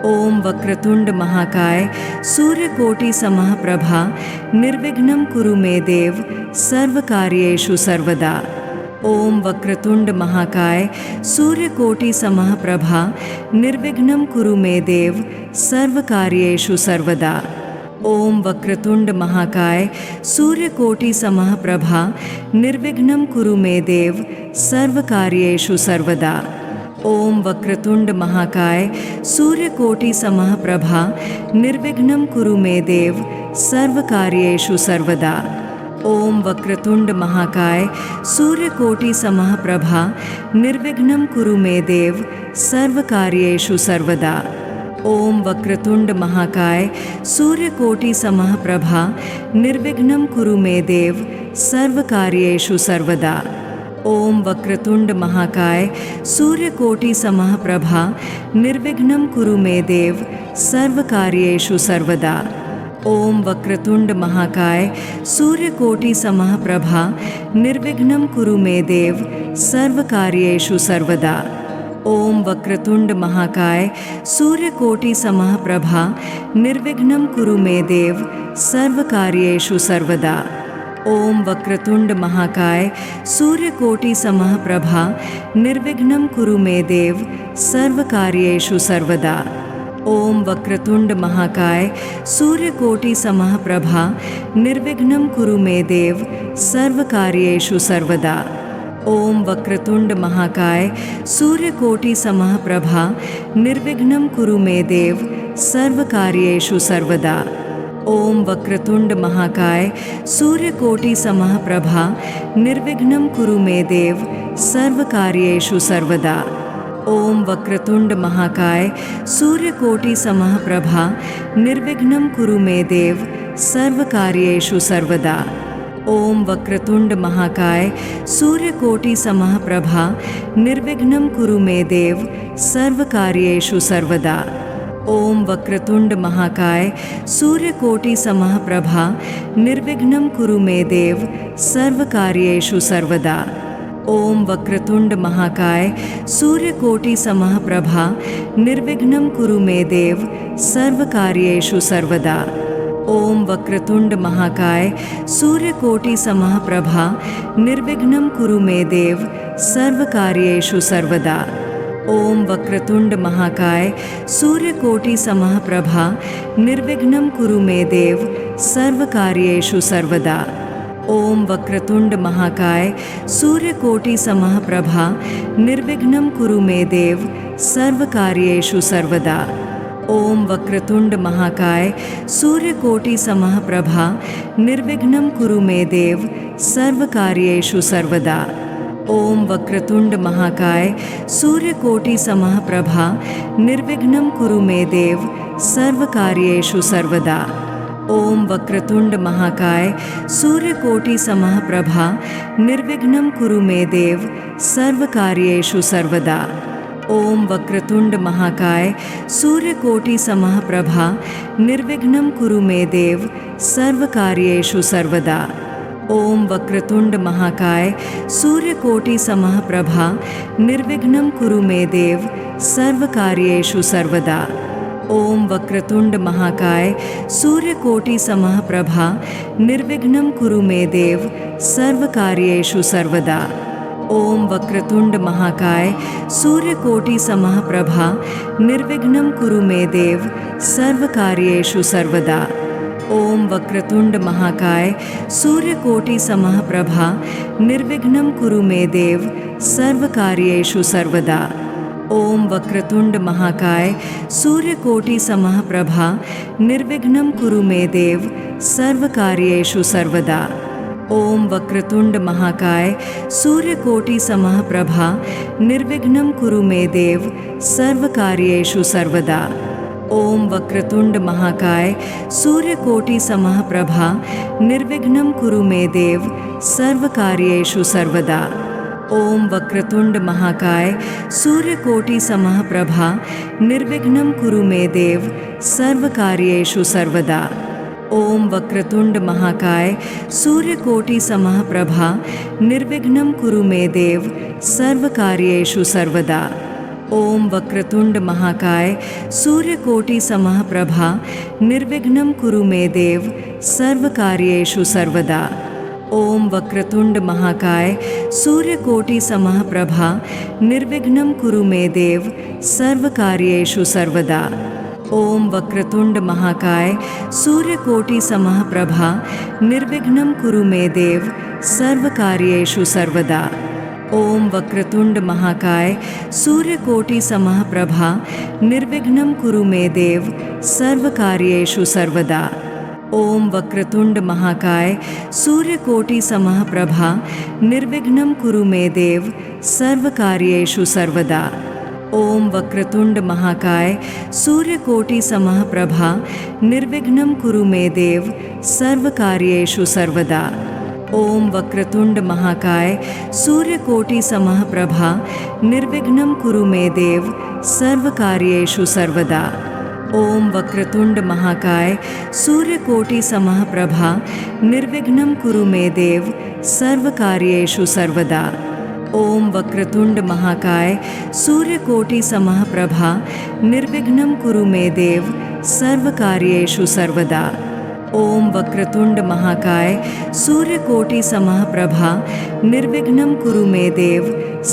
ओम वक्रतुंड महाकाय सूर्यकोटि समप्रभा निर्विघ्नं कुरु मे देव सर्वकार्येषु सर्वदा। ओम वक्रतुंड महाकाय सूर्यकोटि समप्रभा निर्विघ्नं कुरु मे देव सर्वकार्येषु सर्वदा। ओम वक्रतुंड महाकाय सूर्यकोटि समप्रभा निर्विघ्नं कुरु मे देव सर्वकार्येषु सर्वदा। ओम वक्रतुंड महाकाय सूर्यकोटि समप्रभा निर्विघ्नं कुरु मे देव सर्वकार्येषु सर्वदा। ओम वक्रतुंड महाकाय सूर्यकोटि समप्रभा निर्विघ्नं कुरु मे देव सर्वकार्येषु सर्वदा। ओम वक्रतुंड महाकाय सूर्यकोटि समप्रभा निर्विघ्नं कुरु मे देव सर्वकार्येषु सर्वदा। ओम वक्रतुंड महाकाय सूर्यकोटि समप्रभा निर्विघ्नं कुरु मे देव सर्वकार्येषु सर्वदा। ओम वक्रतुंड महाकाय सूर्यकोटि समप्रभा निर्विघ्नं कुरु मे देव सर्वकार्येषु सर्वदा। ओम वक्रतुंड महाकाय सूर्यकोटि समप्रभा निर्विघ्नं कुरु मे देव सर्वकार्येषु सर्वदा। ओम वक्रतुंड महाकाय सूर्यकोटि समप्रभा निर्विघ्नं कुरु मे देव सर्वकार्येषु सर्वदा। ओम वक्रतुंड महाकाय सूर्यकोटि समप्रभा निर्विघ्नं कुरु मे देव सर्वकार्येषु सर्वदा। ओम वक्रतुंड महाकाय सूर्यकोटि समप्रभा निर्विघ्नं कुरु मे देव सर्वकार्येषु सर्वदा। ओम वक्रतुंड महाकाय सूर्यकोटि समप्रभा निर्विघ्नं कुरु मे देव सर्वकार्येषु सर्वदा। ओम वक्रतुंड महाकाय सूर्यकोटि समप्रभा निर्विघ्नं कुरु मे देव सर्वकार्येषु सर्वदा। ओम वक्रतुंड महाकाय सूर्यकोटि समप्रभा निर्विघ्नं कुरु मे देव सर्वकार्येषु सर्वदा। ओम वक्रतुंड महाकाय सूर्यकोटि समप्रभा निर्विघ्नं कुरु मे देव सर्वकार्येषु सर्वदा। ओम वक्रतुंड महाकाय सूर्यकोटि समप्रभा निर्विघ्नं कुरु मे देव सर्वकार्येषु सर्वदा। ओम वक्रतुंड महाकाय सूर्यकोटि समप्रभा निर्विघ्नं कुरु मे देव सर्वकार्येषु सर्वदा। ओम वक्रतुंड महाकाय सूर्यकोटि समप्रभा निर्विघ्नं कुरु मे देव सर्वकार्येषु सर्वदा। ओम वक्रतुंड महाकाय सूर्यकोटि समप्रभा निर्विघ्नं कुरु मे देव सर्वकार्येषु सर्वदा। ओम वक्रतुंड महाकाय सूर्यकोटि समप्रभा निर्विघ्नं कुरु मे देव सर्वकार्येषु सर्वदा। ओम वक्रतुंड महाकाय सूर्यकोटि समप्रभा निर्विघ्नं कुरु मे देव सर्वकार्येषु सर्वदा। ओम वक्रतुंड महाकाय सूर्यकोटि समप्रभा निर्विघ्नं कुरु मे देव सर्वकार्येषु सर्वदा। ओम वक्रतुंड महाकाय सूर्यकोटि समप्रभा निर्विघ्नं कुरु मे देव सर्वकार्येषु सर्वदा। ओम वक्रतुंड महाकाय सूर्यकोटि समप्रभा निर्विघ्नं कुरु मे देव सर्वकार्येषु सर्वदा। ओम वक्रतुंड महाकाय सूर्यकोटि समप्रभा निर्विघ्नं कुरु मे देव सर्वकार्येषु सर्वदा। ओम वक्रतुंड महाकाय सूर्यकोटि समप्रभा निर्विघ्नं कुरु मे देव सर्वकार्येषु सर्वदा। ओम वक्रतुंड महाकाय सूर्यकोटि समप्रभा निर्विघ्नं कुरु मे देव सर्वकार्येषु सर्वदा। ओम वक्रतुंड महाकाय सूर्यकोटि समप्रभा निर्विघ्नं कुरु मे देव सर्वकार्येषु सर्वदा। ओम वक्रतुंड महाकाय सूर्यकोटि समप्रभा निर्विघ्नं कुरु मे देव सर्वकार्येषु सर्वदा। ओम वक्रतुंड महाकाय सूर्यकोटि समप्रभा निर्विघ्नं कुरु मे देव सर्वकार्येषु सर्वदा। ओम वक्रतुंड महाकाय सूर्यकोटि समप्रभा निर्विघ्नं कुरु मे देव सर्वकार्येषु सर्वदा। ओम वक्रतुंड महाकाय सूर्यकोटि समप्रभा निर्विघ्नं कुरु मे देव सर्वकार्येषु सर्वदा। ओम वक्रतुंड महाकाय सूर्यकोटि समप्रभा निर्विघ्नं कुरु मे देव सर्वकार्येषु सर्वदा। ओम वक्रतुंड महाकाय सूर्यकोटि समप्रभा निर्विघ्नं कुरु मे देव सर्वकार्येषु सर्वदा। ओम वक्रतुंड महाकाय सूर्यकोटि समप्रभा निर्विघ्नं कुरु मे देव सर्वकार्येषु सर्वदा। ओम वक्रतुंड महाकाय सूर्यकोटि समप्रभा निर्विघ्नं कुरु मे देव सर्वकार्येषु सर्वदा। ओम वक्रतुंड महाकाय सूर्यकोटि समप्रभा निर्विघ्नं कुरु मे देव सर्वकार्येषु सर्वदा। ओम वक्रतुंड महाकाय सूर्यकोटि समप्रभा निर्विघ्नं कुरु मे देव सर्वकार्येषु सर्वदा। ओम वक्रतुंड महाकाय सूर्यकोटि समप्रभा निर्विघ्नं कुरु मे देव सर्वकार्येषु सर्वदा। ओम वक्रतुंड महाकाय सूर्यकोटि समप्रभा निर्विघ्नं कुरु मे देव सर्वकार्येषु सर्वदा। ओम वक्रतुंड महाकाय सूर्यकोटि समप्रभा निर्विघ्नं कुरु मे देव सर्वकार्येषु सर्वदा। ओम वक्रतुंड महाकाय सूर्यकोटि समप्रभा निर्विघ्नं कुरु मे देव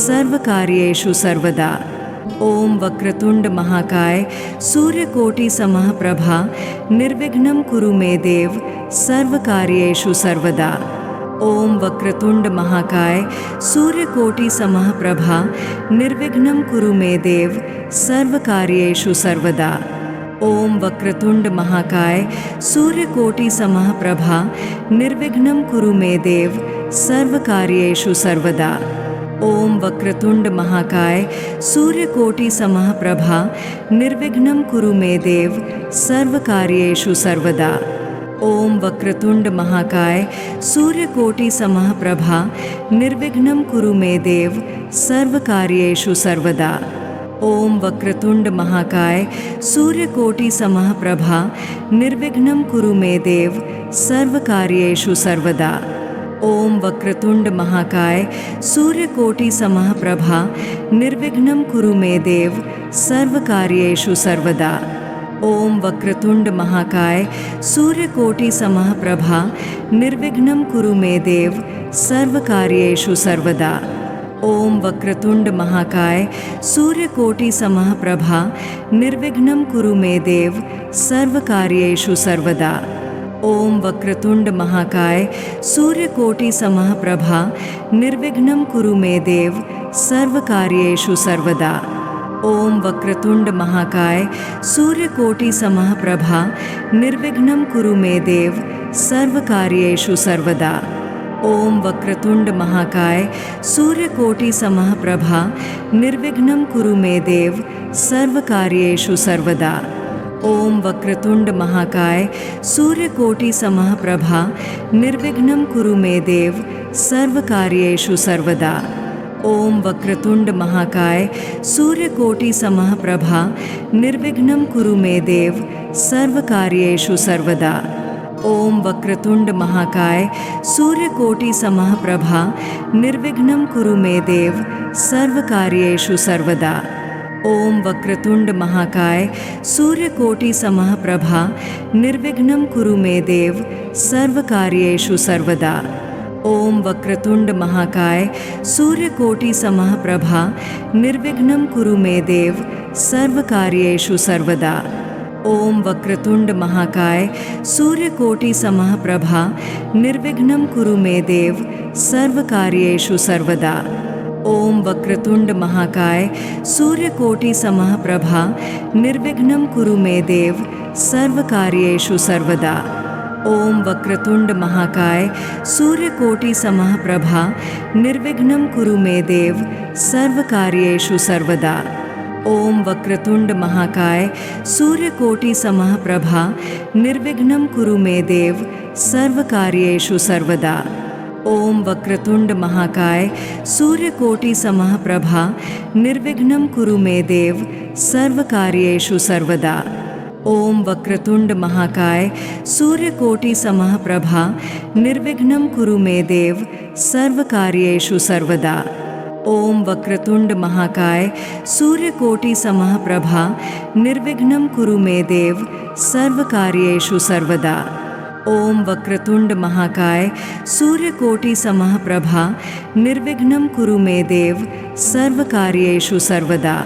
सर्वकार्येषु सर्वदा। ओम वक्रतुंड महाकाय सूर्यकोटि समप्रभा निर्विघ्नं कुरु मे देव सर्वकार्येषु सर्वदा। ओम वक्रतुंड महाकाय सूर्यकोटि समप्रभा निर्विघ्नं कुरु मे देव सर्वकार्येषु सर्वदा। ओम वक्रतुंड महाकाय सूर्यकोटि समप्रभा निर्विघ्नं कुरु मे देव सर्वकार्येषु सर्वदा। ओम वक्रतुंड महाकाय सूर्यकोटि समप्रभा निर्विघ्नं कुरु मे देव सर्वकार्येषु सर्वदा। ओम वक्रतुंड महाकाय सूर्यकोटि समप्रभा निर्विघ्नं कुरु मे देव सर्वकार्येषु सर्वदा। ओम वक्रतुंड महाकाय सूर्यकोटि समप्रभा निर्विघ्नं कुरु मे देव सर्वकार्येषु सर्वदा। ओम वक्रतुंड महाकाय सूर्यकोटि समप्रभा निर्विघ्नं कुरु मे देव सर्वकार्येषु सर्वदा। ओम वक्रतुंड महाकाय सूर्यकोटि समप्रभा निर्विघ्नं कुरु मे देव सर्वकार्येषु सर्वदा। ओम वक्रतुंड महाकाय सूर्यकोटि समप्रभा निर्विघ्नं कुरु मे देव सर्वकार्येषु सर्वदा। ओम वक्रतुंड महाकाय सूर्यकोटि समप्रभा निर्विघ्नं कुरु मे देव सर्वकार्येषु सर्वदा। ओम वक्रतुंड महाकाय सूर्यकोटि समप्रभा निर्विघ्नं कुरु मे देव सर्वकार्येषु सर्वदा। ओम वक्रतुंड महाकाय सूर्यकोटि समप्रभा निर्विघ्नं कुरु मे देव सर्वकार्येषु सर्वदा। ओम वक्रतुंड महाकाय सूर्यकोटि समप्रभा निर्विघ्नं कुरु मे देव सर्वकार्येषु सर्वदा। ओम वक्रतुंड महाकाय सूर्यकोटि समप्रभा निर्विघ्नं कुरु मे देव सर्वकार्येषु सर्वदा। ओम वक्रतुंड महाकाय सूर्यकोटि समप्रभा निर्विघ्नं कुरु मे देव सर्वकार्येषु सर्वदा। ओम वक्रतुंड महाकाय सूर्यकोटि समप्रभा निर्विघ्नं कुरु मे देव सर्वकार्येषु सर्वदा। ओम वक्रतुंड महाकाय सूर्यकोटि समप्रभा निर्विघ्नं कुरु मे देव सर्वकार्येषु सर्वदा। ओम वक्रतुंड महाकाय सूर्यकोटि समप्रभा निर्विघ्नं कुरु मे देव सर्वकार्येषु सर्वदा। ओम वक्रतुंड महाकाय सूर्यकोटि समप्रभा निर्विघ्नं कुरु मे देव सर्वकार्येषु सर्वदा। ओम वक्रतुंड महाकाय सूर्यकोटि समप्रभा निर्विघ्नं कुरु मे देव सर्वकार्येषु सर्वदा। ओम वक्रतुंड महाकाय सूर्यकोटि समप्रभा निर्विघ्नं कुरु मे देव सर्वकार्येषु सर्वदा। ओम वक्रतुंड महाकाय सूर्यकोटि समप्रभा निर्विघ्नं कुरु मे देव सर्वकार्येषु सर्वदा। ओम वक्रतुंड महाकाय सूर्यकोटि समप्रभा निर्विघ्नं कुरु मे देव सर्वकार्येषु सर्वदा। ओम वक्रतुंड महाकाय सूर्यकोटि समप्रभा निर्विघ्नं कुरु मे देव सर्वकार्येषु सर्वदा। ओम वक्रतुंड महाकाय सूर्यकोटि समप्रभा निर्विघ्नं कुरु मे देव सर्वकार्येषु सर्वदा।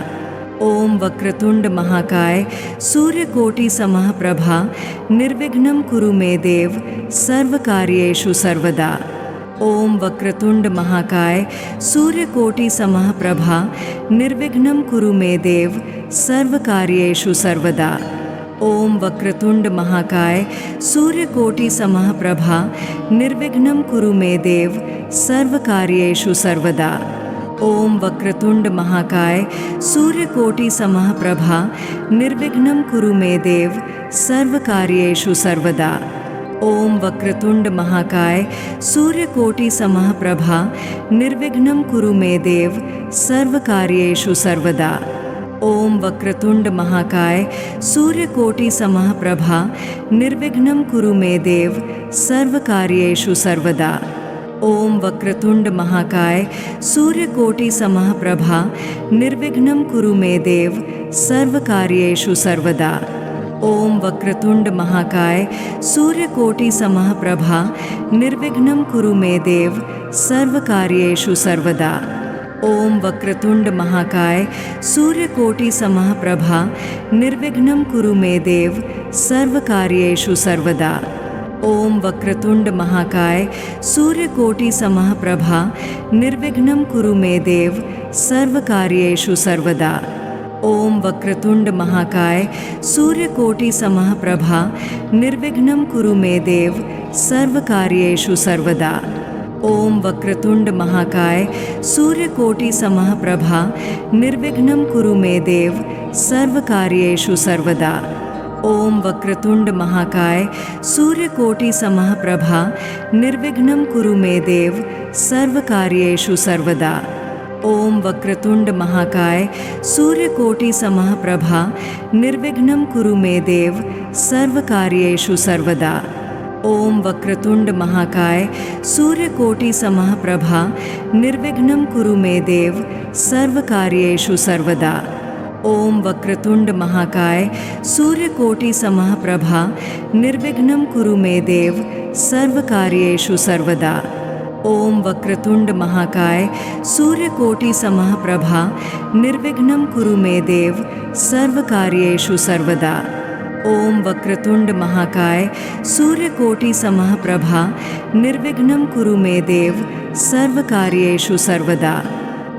ओम वक्रतुंड महाकाय सूर्यकोटि समप्रभा निर्विघ्नं कुरु मे देव सर्वकार्येषु सर्वदा। ओम वक्रतुंड महाकाय सूर्यकोटि समप्रभा निर्विघ्नं कुरु मे देव सर्वकार्येषु सर्वदा। ओम वक्रतुंड महाकाय सूर्यकोटि समप्रभा निर्विघ्नं कुरु मे देव सर्वकार्येषु सर्वदा। ओम वक्रतुंड महाकाय सूर्यकोटि समप्रभा निर्विघ्नं कुरु मे देव सर्वकार्येषु सर्वदा। ओम वक्रतुंड महाकाय सूर्यकोटि समप्रभा निर्विघ्नं कुरु मे देव सर्वकार्येषु सर्वदा। ओम वक्रतुंड महाकाय सूर्यकोटि समप्रभा निर्विघ्नं कुरु मे देव सर्वकार्येषु सर्वदा। ओम वक्रतुंड महाकाय सूर्यकोटि समप्रभा निर्विघ्नं कुरु मे देव सर्वकार्येषु सर्वदा। ओम वक्रतुंड महाकाय सूर्यकोटि समप्रभा निर्विघ्नं कुरु मे देव सर्वकार्येषु सर्वदा। ओम वक्रतुंड महाकाय सूर्यकोटि समप्रभा निर्विघ्नं कुरु मे देव सर्वकार्येषु सर्वदा। ओम वक्रतुंड महाकाय सूर्यकोटि समप्रभा निर्विघ्नं कुरु मे देव सर्वकार्येषु सर्वदा। ओम वक्रतुंड महाकाय सूर्यकोटि समप्रभा निर्विघ्नं कुरु मे देव सर्वकार्येषु सर्वदा। ओम वक्रतुंड महाकाय सूर्यकोटि समप्रभा निर्विघ्नं कुरु मे देव सर्वकार्येषु सर्वदा। ओम वक्रतुंड महाकाय सूर्यकोटि समप्रभा निर्विघ्नं कुरु मे देव सर्वकार्येषु सर्वदा। ओम वक्रतुंड महाकाय सूर्यकोटि समप्रभा निर्विघ्नं कुरु मे देव सर्वकार्येषु सर्वदा। ओम वक्रतुंड महाकाय सूर्यकोटि समप्रभा निर्विघ्नं कुरु मे देव सर्वकार्येषु सर्वदा। ओम वक्रतुंड महाकाय सूर्यकोटि समप्रभा निर्विघ्नं कुरु मे देव सर्वकार्येषु सर्वदा। ओम वक्रतुंड महाकाय सूर्यकोटि समप्रभा निर्विघ्नं कुरु मे देव सर्वकार्येषु सर्वदा। ओम वक्रतुंड महाकाय सूर्यकोटि समप्रभा निर्विघ्नं कुरु मे देव सर्वकार्येषु सर्वदा।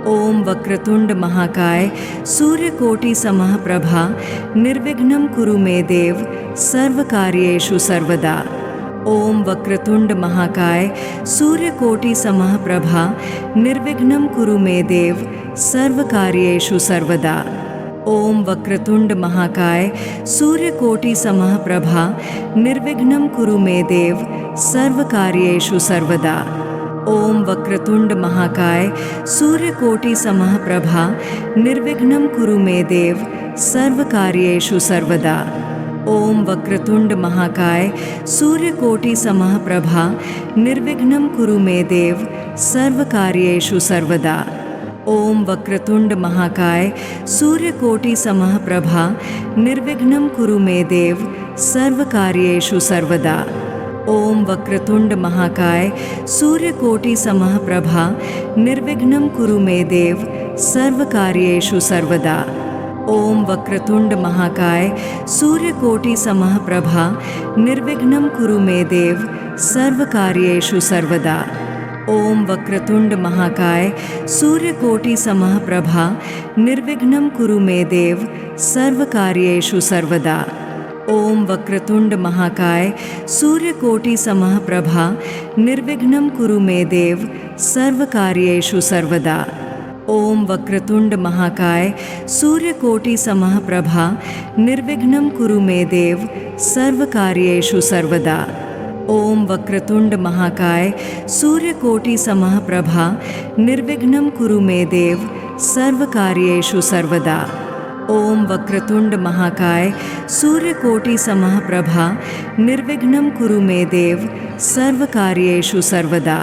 ओम वक्रतुंड महाकाय सूर्यकोटि समप्रभा निर्विघ्नं कुरु मे देव सर्वकार्येषु सर्वदा। ओम वक्रतुंड महाकाय सूर्यकोटि समप्रभा निर्विघ्नं कुरु मे देव सर्वकार्येषु सर्वदा। ओम वक्रतुंड महाकाय सूर्यकोटि समप्रभा निर्विघ्नं कुरु मे देव सर्वकार्येषु सर्वदा। ओम वक्रतुंड महाकाय सूर्यकोटि समप्रभा निर्विघ्नं कुरु मे देव सर्वकार्येषु सर्वदा। ओम वक्रतुंड महाकाय सूर्यकोटि समप्रभा निर्विघ्नं कुरु मे देव सर्वकार्येषु सर्वदा। ओम वक्रतुंड महाकाय सूर्यकोटि समप्रभा निर्विघ्नं कुरु मे देव सर्वकार्येषु सर्वदा। ओम वक्रतुंड महाकाय सूर्यकोटि समप्रभा निर्विघ्नं कुरु मे देव सर्वकार्येषु सर्वदा। ओम वक्रतुंड महाकाय सूर्यकोटि समप्रभा निर्विघ्नं कुरु मे देव सर्वकार्येषु सर्वदा। ओम वक्रतुंड महाकाय सूर्यकोटि समप्रभा निर्विघ्नं कुरु मे देव सर्वकार्येषु सर्वदा। ओम वक्रतुंड महाकाय सूर्यकोटि समप्रभा निर्विघ्नं कुरु मे देव सर्वकार्येषु सर्वदा। ओम वक्रतुंड महाकाय सूर्यकोटि समप्रभा निर्विघ्नं कुरु मे देव सर्वकार्येषु सर्वदा। ओम वक्रतुंड महाकाय सूर्यकोटि समप्रभा निर्विघ्नं कुरु मे देव सर्वकार्येषु सर्वदा। ओम वक्रतुंड महाकाय सूर्यकोटि समप्रभा निर्विघ्नं कुरु मे देव सर्वकार्येषु सर्वदा।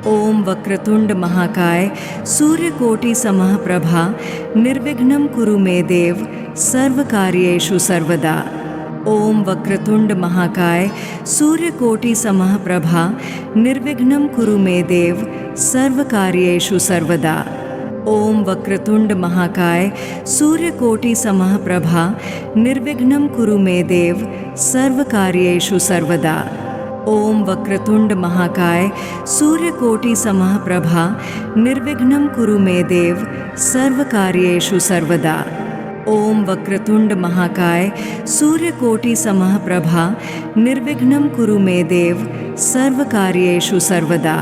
ओम वक्रतुंड महाकाय सूर्यकोटि समप्रभा निर्विघ्नं कुरु मे देव सर्वकार्येषु सर्वदा। ओम वक्रतुंड महाकाय सूर्यकोटि समप्रभा निर्विघ्नं कुरु मे देव सर्वकार्येषु सर्वदा। ओम वक्रतुंड महाकाय सूर्यकोटि समप्रभा निर्विघ्नं कुरु मे देव सर्वकार्येषु सर्वदा। ओम वक्रतुंड महाकाय सूर्यकोटि समप्रभा निर्विघ्नं कुरु मे देव सर्वकार्येषु सर्वदा। ओम वक्रतुंड महाकाय सूर्यकोटि समप्रभा निर्विघ्नं कुरु मे देव सर्वकार्येषु सर्वदा।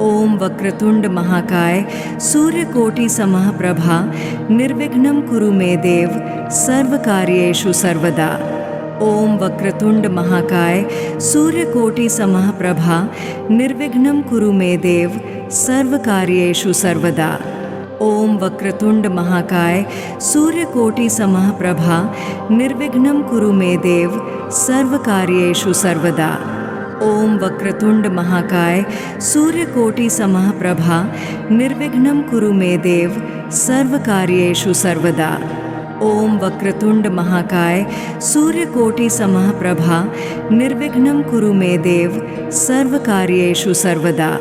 ओम वक्रतुंड महाकाय सूर्यकोटि समप्रभा निर्विघ्नं कुरु मे देव सर्वकार्येषु सर्वदा। ओम वक्रतुंड महाकाय सूर्यकोटि समप्रभा निर्विघ्नं कुरु मे देव सर्वकार्येषु सर्वदा। ओम वक्रतुंड महाकाय सूर्यकोटि समप्रभा निर्विघ्नं कुरु मे देव सर्वकार्येषु सर्वदा। ओम वक्रतुंड महाकाय सूर्यकोटि समप्रभा निर्विघ्नं कुरु मे देव सर्वकार्येषु सर्वदा। ओम वक्रतुंड महाकाय सूर्यकोटि समप्रभा निर्विघ्नं कुरु मे देव सर्वकार्येषु सर्वदा।